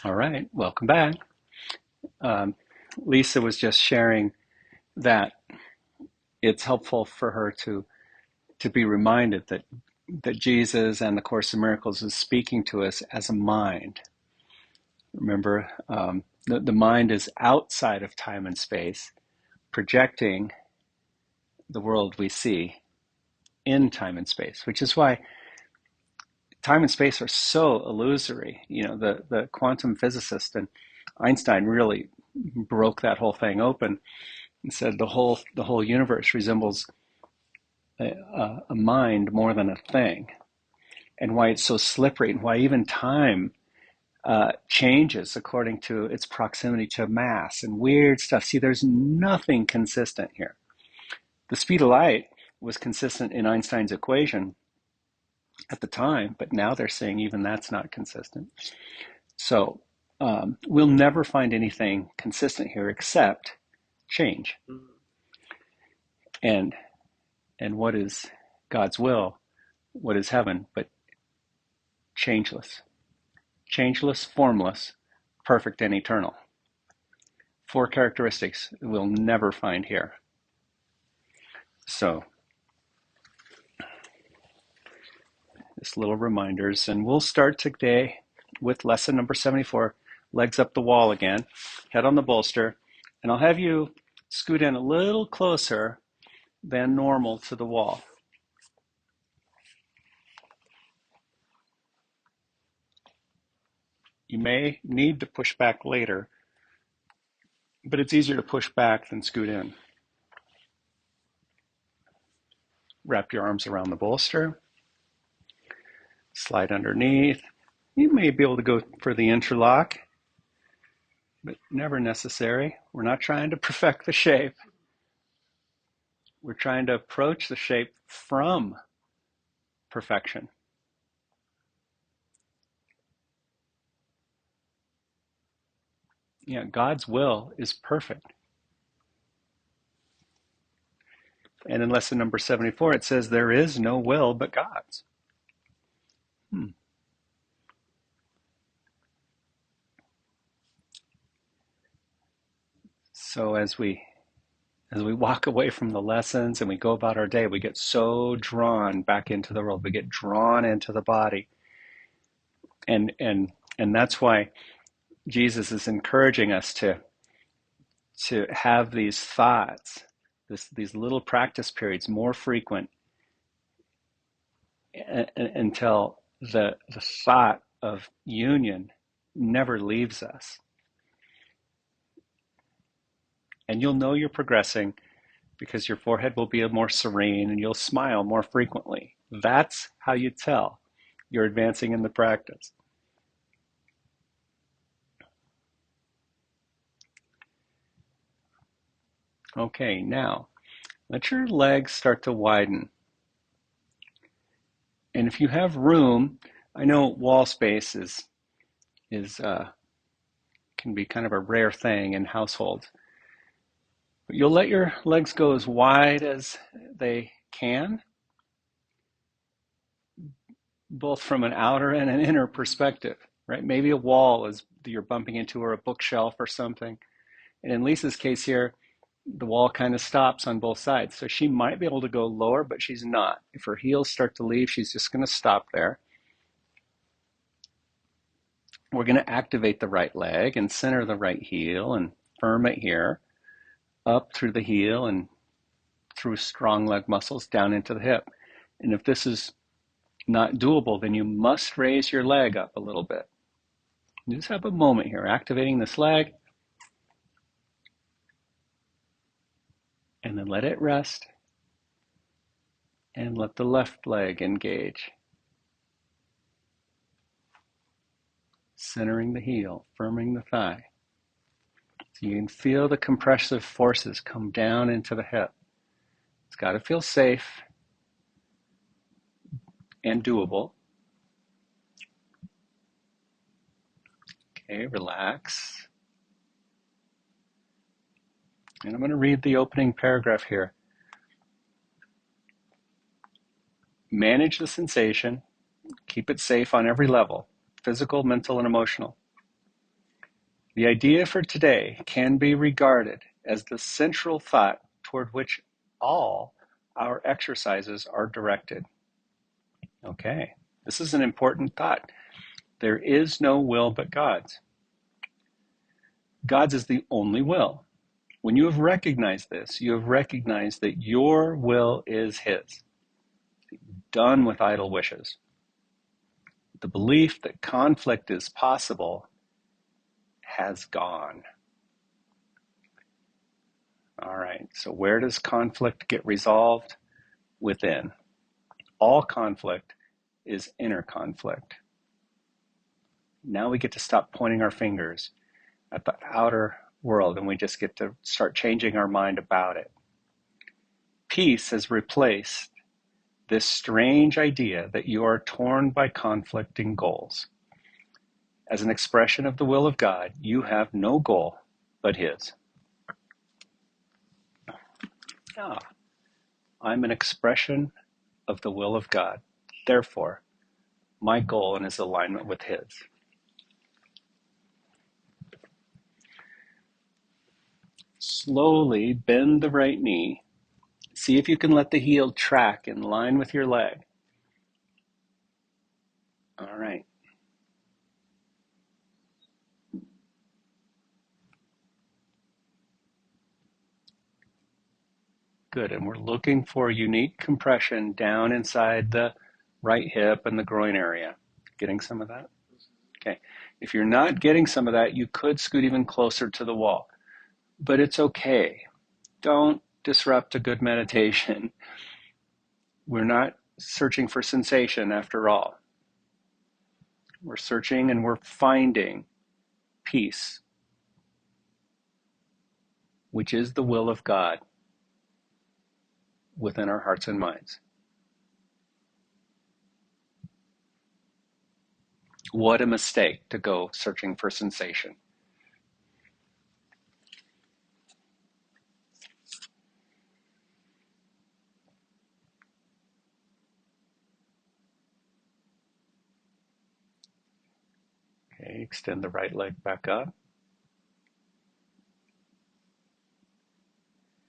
All right, welcome back. Um, Lisa was just sharing that it's helpful for her to be reminded that Jesus and the Course in Miracles is speaking to us as a mind. Remember, the mind is outside of time and space, projecting the world we see in time and space, which is why time and space are so illusory. You know, the quantum physicist and Einstein really broke that whole thing open and said the whole universe resembles a mind more than a thing, and why it's so slippery, and why even time changes according to its proximity to mass and weird stuff. See, there's nothing consistent here. The speed of light was consistent in Einstein's equation at the time, but now they're saying even that's not consistent. So we'll never find anything consistent here except change. And what is God's will? What is heaven? But changeless. Changeless, formless, perfect, and eternal. Four characteristics we'll never find here. So, just little reminders. And we'll start today with lesson number 74, legs up the wall again, head on the bolster. And I'll have you scoot in a little closer than normal to the wall. You may need to push back later, but it's easier to push back than scoot in. Wrap your arms around the bolster, slide underneath. You may be able to go for the interlock, but never necessary. We're not trying to perfect the shape. We're trying to approach the shape from perfection. Yeah, God's will is perfect. And in lesson number 74, it says, there is no will but God's. So as we walk away from the lessons and we go about our day, we get so drawn back into the world. We get drawn into the body. And that's why Jesus is encouraging us to have these thoughts, these little practice periods more frequent until the thought of union never leaves us. And you'll know you're progressing because your forehead will be more serene and you'll smile more frequently. That's how you tell you're advancing in the practice. Okay, now let your legs start to widen. And if you have room, I know wall space is can be kind of a rare thing in households. But you'll let your legs go as wide as they can, both from an outer and an inner perspective, right? Maybe a wall is you're bumping into, or a bookshelf or something. And in Lisa's case here, the wall kind of stops on both sides. So she might be able to go lower, but she's not. If her heels start to leave, she's just going to stop there. We're going to activate the right leg and center the right heel and firm it here, up through the heel and through strong leg muscles down into the hip. And if this is not doable, then you must raise your leg up a little bit. Just have a moment here, activating this leg, and then let it rest, and let the left leg engage. Centering the heel, firming the thigh. So you can feel the compressive forces come down into the hip. It's got to feel safe and doable. Okay, relax. And I'm going to read the opening paragraph here. Manage the sensation. Keep it safe on every level, physical, mental, and emotional. The idea for today can be regarded as the central thought toward which all our exercises are directed. Okay, this is an important thought. There is no will but God's. God's is the only will. When you have recognized this, you have recognized that your will is His. Done with idle wishes. The belief that conflict is possible has gone. All right, so where does conflict get resolved? Within. All conflict is inner conflict. Now we get to stop pointing our fingers at the outer world and we just get to start changing our mind about it. Peace has replaced this strange idea that you are torn by conflicting goals. As an expression of the will of God, you have no goal but His. I'm an expression of the will of God. Therefore, my goal is alignment with His. Slowly bend the right knee. See if you can let the heel track in line with your leg. All right. Good, and we're looking for unique compression down inside the right hip and the groin area. Getting some of that? Okay. If you're not getting some of that, you could scoot even closer to the wall. But it's okay. Don't disrupt a good meditation. We're not searching for sensation after all. We're searching and we're finding peace, which is the will of God within our hearts and minds. What a mistake to go searching for sensation. Okay, extend the right leg back up.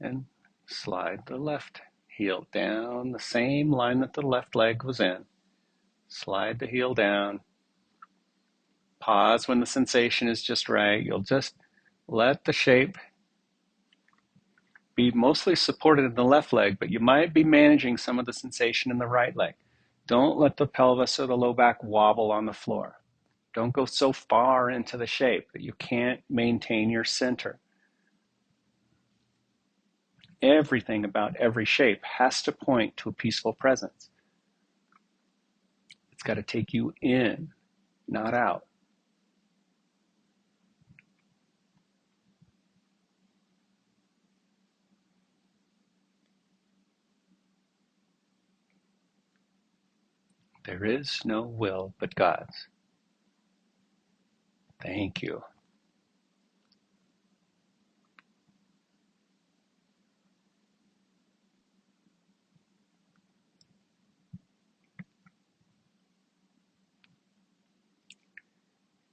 And slide the left heel down the same line that the left leg was in. Slide the heel down. Pause when the sensation is just right. You'll just let the shape be mostly supported in the left leg, but you might be managing some of the sensation in the right leg. Don't let the pelvis or the low back wobble on the floor. Don't go so far into the shape that you can't maintain your center. Everything about every shape has to point to a peaceful presence. It's got to take you in, not out. There is no will but God's. Thank you.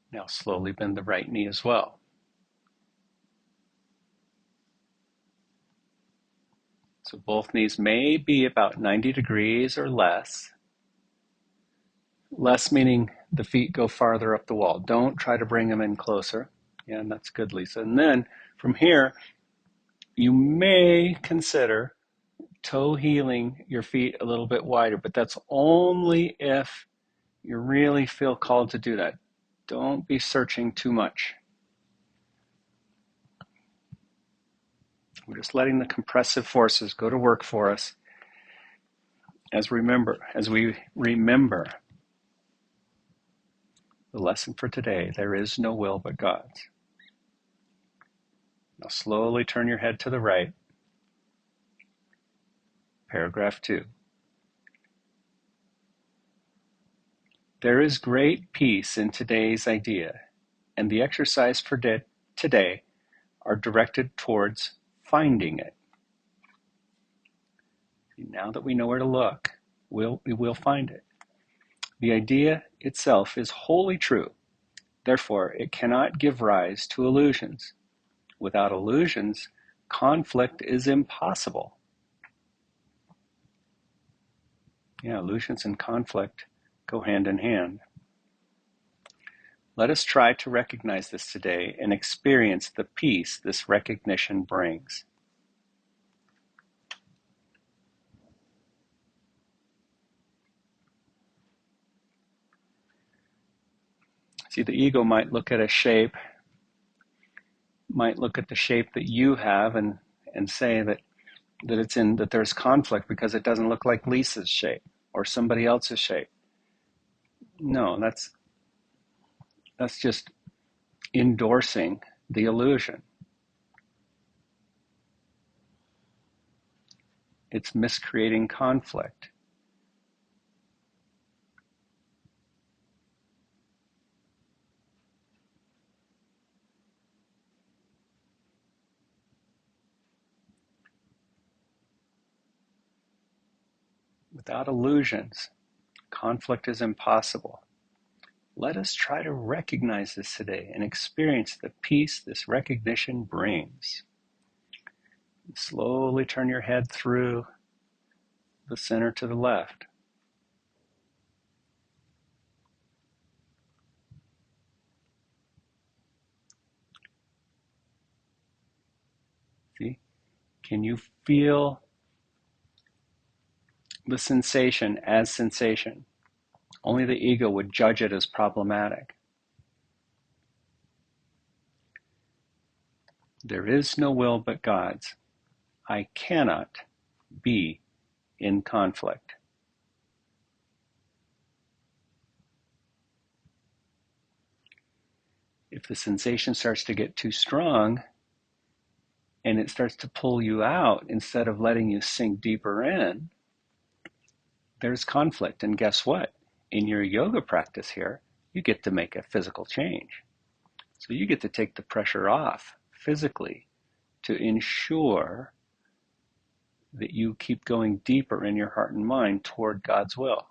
Now slowly bend the right knee as well. So both knees may be about 90 degrees or less. Less meaning the feet go farther up the wall. Don't try to bring them in closer. Yeah, and that's good, Lisa. And then from here, you may consider toe heeling your feet a little bit wider, but that's only if you really feel called to do that. Don't be searching too much. We're just letting the compressive forces go to work for us as we remember the lesson for today. There is no will but God's. Now slowly turn your head to the right. Paragraph 2. There is great peace in today's idea, and the exercise for today are directed towards finding it. Now that we know where to look, we will find it. The idea itself is wholly true. Therefore, it cannot give rise to illusions. Without illusions, conflict is impossible. Yeah, illusions and conflict go hand in hand. Let us try to recognize this today and experience the peace this recognition brings. See, the ego might look at a shape, might look at the shape that you have and say that that there's conflict because it doesn't look like Lisa's shape or somebody else's shape. No, that's just endorsing the illusion. It's miscreating conflict. Without illusions, conflict is impossible. Let us try to recognize this today and experience the peace this recognition brings. Slowly turn your head through the center to the left. See? Can you feel the sensation as sensation? Only the ego would judge it as problematic. There is no will but God's. I cannot be in conflict. If the sensation starts to get too strong and it starts to pull you out instead of letting you sink deeper in, there's conflict. And guess what? In your yoga practice here, you get to make a physical change. So you get to take the pressure off physically to ensure that you keep going deeper in your heart and mind toward God's will.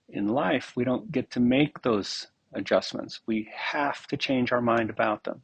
In life, we don't get to make those adjustments. We have to change our mind about them.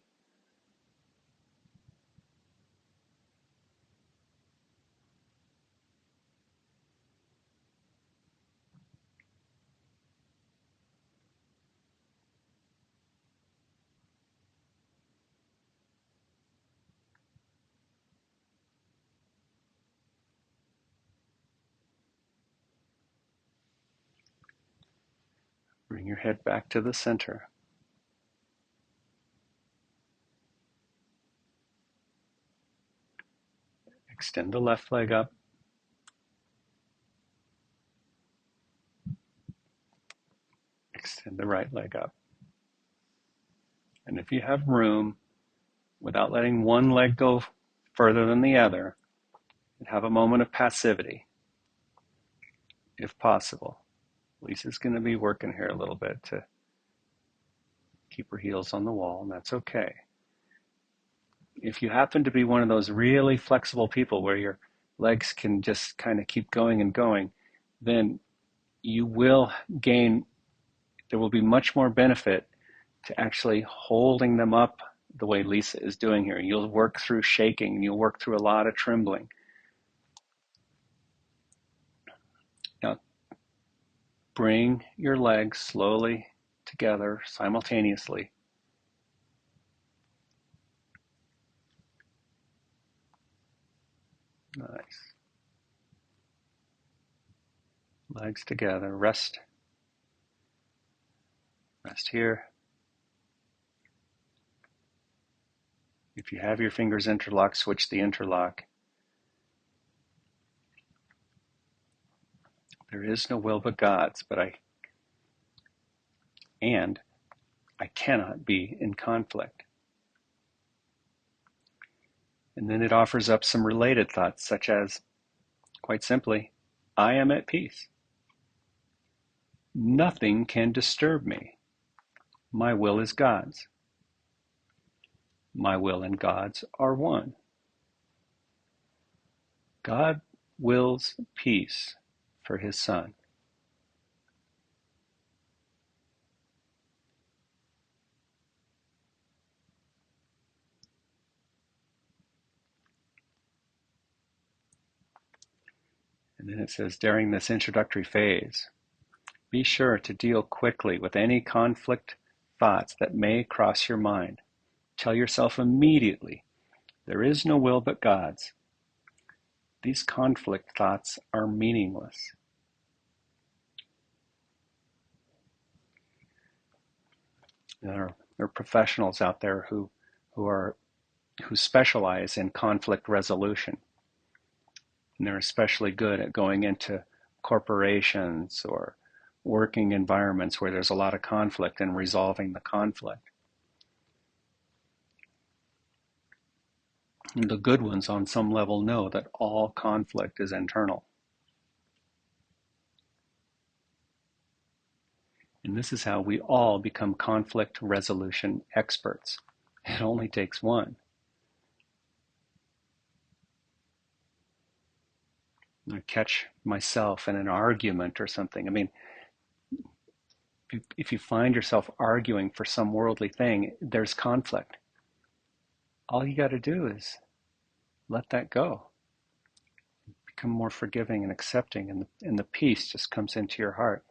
Bring your head back to the center. Extend the left leg up. Extend the right leg up. And if you have room, without letting one leg go further than the other, have a moment of passivity, if possible. Lisa's going to be working here a little bit to keep her heels on the wall, and that's okay. If you happen to be one of those really flexible people where your legs can just kind of keep going and going, then you will gain, there will be much more benefit to actually holding them up the way Lisa is doing here. You'll work through shaking, and you'll work through a lot of trembling. Now, bring your legs slowly together simultaneously. Nice. Legs together. Rest. Rest here. If you have your fingers interlocked, switch the interlock. There is no will but God's, I cannot be in conflict. And then it offers up some related thoughts, such as, quite simply, I am at peace. Nothing can disturb me. My will is God's. My will and God's are one. God wills peace for his Son. And then it says, during this introductory phase, be sure to deal quickly with any conflict thoughts that may cross your mind. Tell yourself immediately, there is no will but God's. These conflict thoughts are meaningless. There are professionals out there who specialize in conflict resolution, and they're especially good at going into corporations or working environments where there's a lot of conflict and resolving the conflict. And the good ones on some level know that all conflict is internal. And this is how we all become conflict resolution experts. It only takes one. I catch myself in an argument or something. I mean, if you find yourself arguing for some worldly thing, there's conflict. All you got to do is let that go. Become more forgiving and accepting, and the peace just comes into your heart.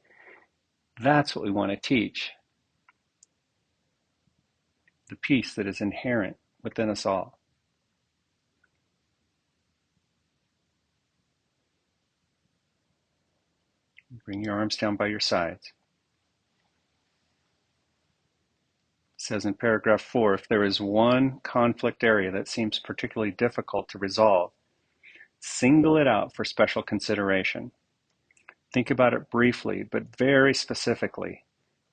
That's what we want to teach. The peace that is inherent within us all. Bring your arms down by your sides. It says in paragraph 4, if there is one conflict area that seems particularly difficult to resolve, single it out for special consideration. Think about it briefly, but very specifically.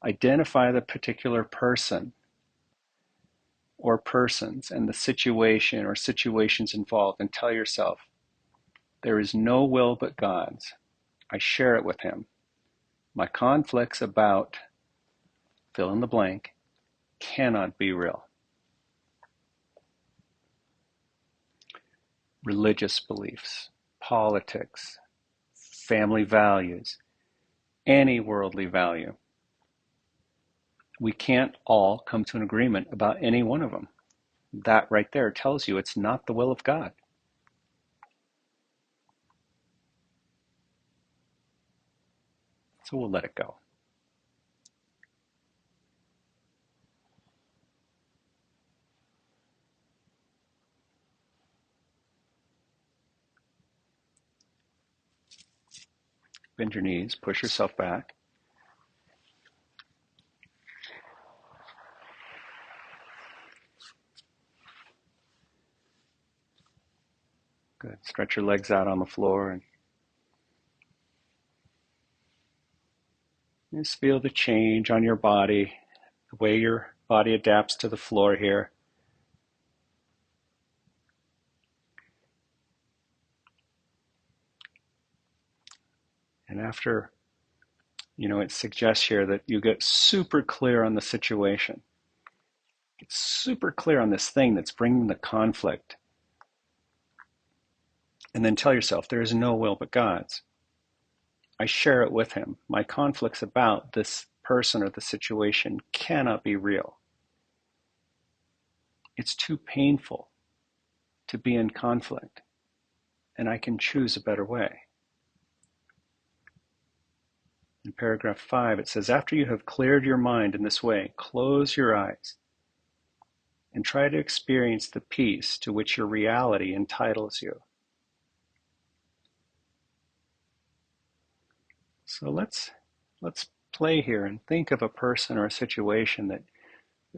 Identify the particular person or persons and the situation or situations involved, and tell yourself, there is no will but God's. I share it with him. My conflicts about fill in the blank cannot be real. Religious beliefs, politics, family values, any worldly value. We can't all come to an agreement about any one of them. That right there tells you it's not the will of God. So we'll let it go. Bend your knees, push yourself back. Good. Stretch your legs out on the floor and just feel the change on your body, the way your body adapts to the floor here. And after, it suggests here that you get super clear on the situation. Get super clear on this thing that's bringing the conflict. And then tell yourself, there is no will but God's. I share it with him. My conflicts about this person or the situation cannot be real. It's too painful to be in conflict, and I can choose a better way. In paragraph 5, it says, after you have cleared your mind in this way, close your eyes and try to experience the peace to which your reality entitles you. So let's play here and think of a person or a situation that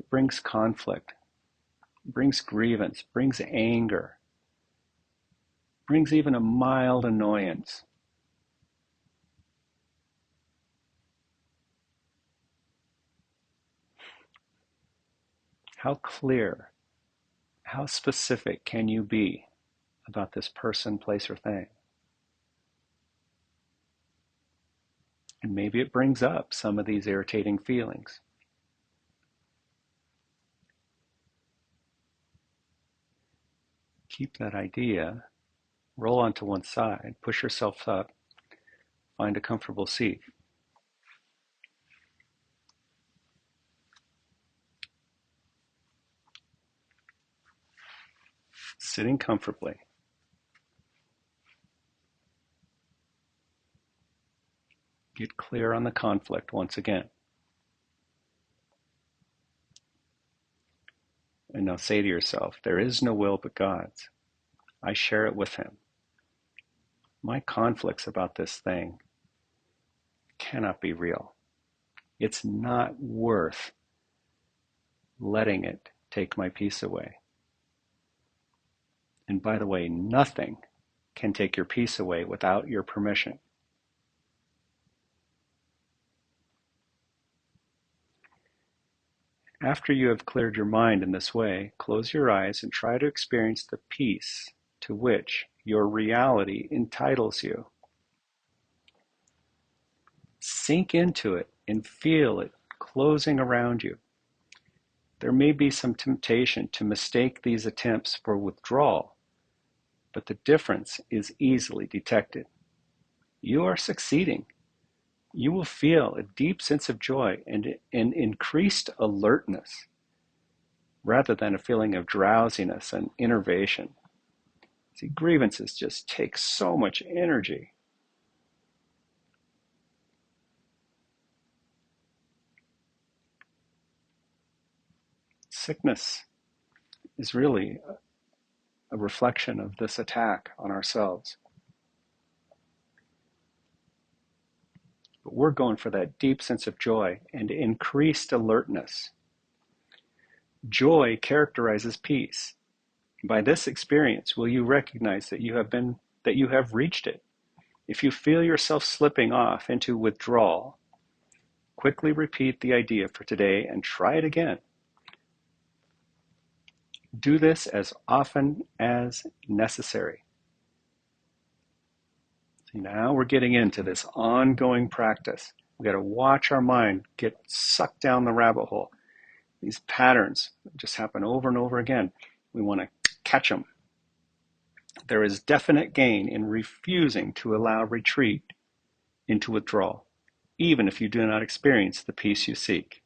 brings conflict, brings grievance, brings anger, brings even a mild annoyance. How clear, how specific can you be about this person, place, or thing? And maybe it brings up some of these irritating feelings. Keep that idea, roll onto one side, push yourself up, find a comfortable seat. Sitting comfortably. get clear on the conflict once again. And now say to yourself, there is no will but God's. I share it with him. My conflicts about this thing cannot be real. It's not worth letting it take my peace away. And by the way, nothing can take your peace away without your permission. After you have cleared your mind in this way, close your eyes and try to experience the peace to which your reality entitles you. Sink into it and feel it closing around you. There may be some temptation to mistake these attempts for withdrawal, but the difference is easily detected. You are succeeding. You will feel a deep sense of joy and an increased alertness rather than a feeling of drowsiness and enervation. See, grievances just take so much energy. Sickness is really a reflection of this attack on ourselves. But we're going for that deep sense of joy and increased alertness. Joy characterizes peace. By this experience will you recognize that you have reached it. If you feel yourself slipping off into withdrawal, quickly repeat the idea for today and try it again. Do this as often as necessary. See, now we're getting into this ongoing practice. We've got to watch our mind get sucked down the rabbit hole. These patterns just happen over and over again. We want to catch them. There is definite gain in refusing to allow retreat into withdrawal, even if you do not experience the peace you seek.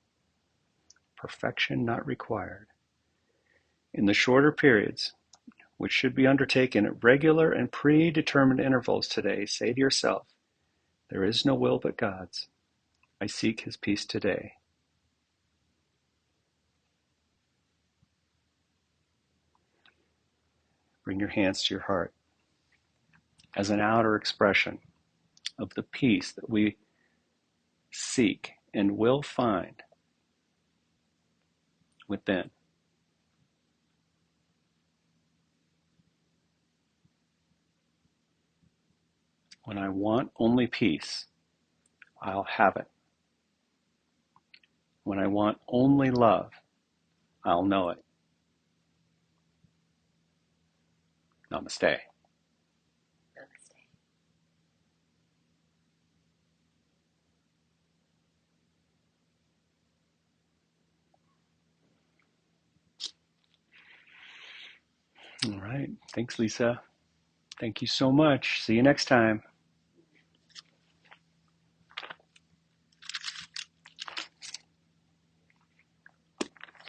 Perfection not required. In the shorter periods, which should be undertaken at regular and predetermined intervals today, say to yourself, there is no will but God's. I seek his peace today. Bring your hands to your heart as an outer expression of the peace that we seek and will find within. When I want only peace, I'll have it. When I want only love, I'll know it. Namaste. All right. Thanks, Lisa. Thank you so much. See you next time.